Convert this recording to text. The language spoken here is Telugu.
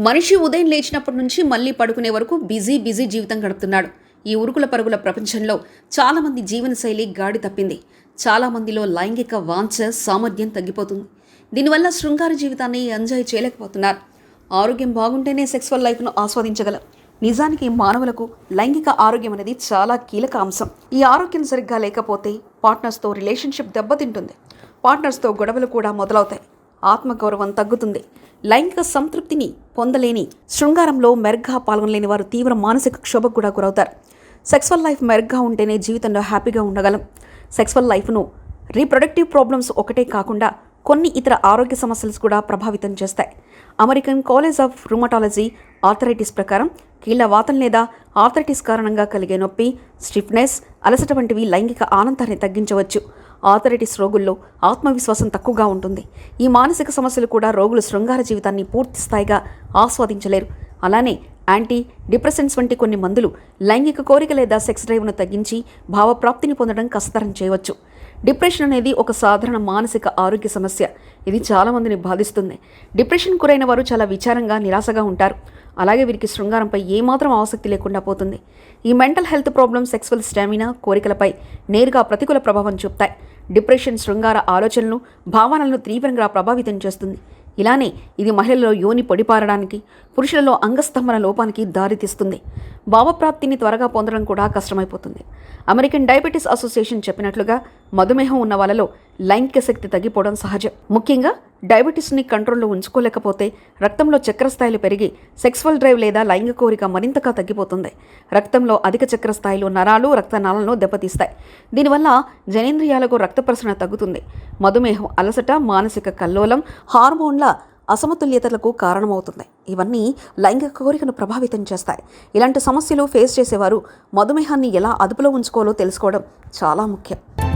మనిషి ఉదయం లేచినప్పటి నుంచి మళ్ళీ పడుకునే వరకు బిజీ జీవితం గడుపుతున్నాడు. ఈ ఉరుకుల పరుగుల ప్రపంచంలో చాలామంది జీవనశైలి గాడి తప్పింది. చాలామందిలో లైంగిక వాంఛ సామర్థ్యం తగ్గిపోతుంది. దీనివల్ల శృంగార జీవితాన్ని ఎంజాయ్ చేయలేకపోతున్నారు. ఆరోగ్యం బాగుంటేనే సెక్సువల్ లైఫ్ను ఆస్వాదించగలం. నిజానికి మానవులకు లైంగిక ఆరోగ్యం అనేది చాలా కీలక అంశం. ఈ ఆరోగ్యం సరిగ్గా లేకపోతే పార్ట్నర్స్తో రిలేషన్షిప్ దెబ్బతింటుంది. పార్ట్నర్స్తో గొడవలు కూడా మొదలవుతాయి. ఆత్మగౌరవం తగ్గుతుంది. లైంగిక సంతృప్తిని పొందలేని, శృంగారంలో మెరుగ్గా పాల్గొనలేని వారు తీవ్ర మానసిక క్షోభకు కూడా గురవుతారు. సెక్సువల్ లైఫ్ మెరుగ్గా ఉంటేనే జీవితంలో హ్యాపీగా ఉండగలం. సెక్సువల్ లైఫ్ను రీప్రొడక్టివ్ ప్రాబ్లమ్స్ ఒకటే కాకుండా కొన్ని ఇతర ఆరోగ్య సమస్యలు కూడా ప్రభావితం చేస్తాయి. American college of rheumatology arthritis ప్రకారం కీళ్ల వాతం లేదా ఆర్థరైటిస్ కారణంగా కలిగే నొప్పి, స్టిఫ్నెస్, అలసట వంటివి లైంగిక ఆనందాన్ని తగ్గించవచ్చు. ఆర్థరైటిస్ రోగుల్లో ఆత్మవిశ్వాసం తక్కువగా ఉంటుంది. ఈ మానసిక సమస్యలు కూడా రోగులు శృంగార జీవితాన్ని పూర్తి స్థాయిగా ఆస్వాదించలేరు. అలానే యాంటీ డిప్రెసెంట్స్ వంటి కొన్ని మందులు లైంగిక కోరిక లేదా సెక్స్ డ్రైవ్ను తగ్గించి భావప్రాప్తిని పొందడం కష్టతరం చేయవచ్చు. డిప్రెషన్ అనేది ఒక సాధారణ మానసిక ఆరోగ్య సమస్య. ఇది చాలామందిని బాధిస్తుంది. డిప్రెషన్ గురైన వారు చాలా విచారంగా, నిరాశగా ఉంటారు. అలాగే వీరికి శృంగారంపై ఏమాత్రం ఆసక్తి లేకుండా పోతుంది. ఈ mental health problem sexual stamina, కోరికలపై నేరుగా ప్రతికూల ప్రభావం చూపుతాయి. డిప్రెషన్ శృంగార ఆలోచనలు, భావనలను తీవ్రంగా ప్రభావితం చేస్తుంది. ఇలానే ఇది మహిళలలో యోని పొడిపారడానికి, పురుషులలో అంగస్తంభన లోపానికి దారితీస్తుంది. భావప్రాప్తిని త్వరగా పొందడం కూడా కష్టమైపోతుంది. అమెరికన్ డయాబెటీస్ అసోసియేషన్ చెప్పినట్లుగా మధుమేహం ఉన్న వాళ్ళలో లైంగిక శక్తి తగ్గిపోవడం సహజం. ముఖ్యంగా డయాబెటీస్ని కంట్రోల్లో ఉంచుకోలేకపోతే రక్తంలో చక్కెర స్థాయిలు పెరిగి సెక్సువల్ డ్రైవ్ లేదా లైంగిక కోరిక మరింతగా తగ్గిపోతుంది. రక్తంలో అధిక చక్కెర స్థాయిలు నరాలు, రక్తనాళాలను దెబ్బతీస్తాయి. దీనివల్ల జనేంద్రియాలకు రక్త ప్రసరణ తగ్గుతుంది. మధుమేహం అలసట, మానసిక కల్లోలం, హార్మోన్ల అసమతుల్యతలకు కారణమవుతుంది. ఇవన్నీ లైంగిక కోరికను ప్రభావితం చేస్తాయి. ఇలాంటి సమస్యలు ఫేస్ చేసేవారు మధుమేహాన్ని ఎలా అదుపులో ఉంచుకోవాలో తెలుసుకోవడం చాలా ముఖ్యం.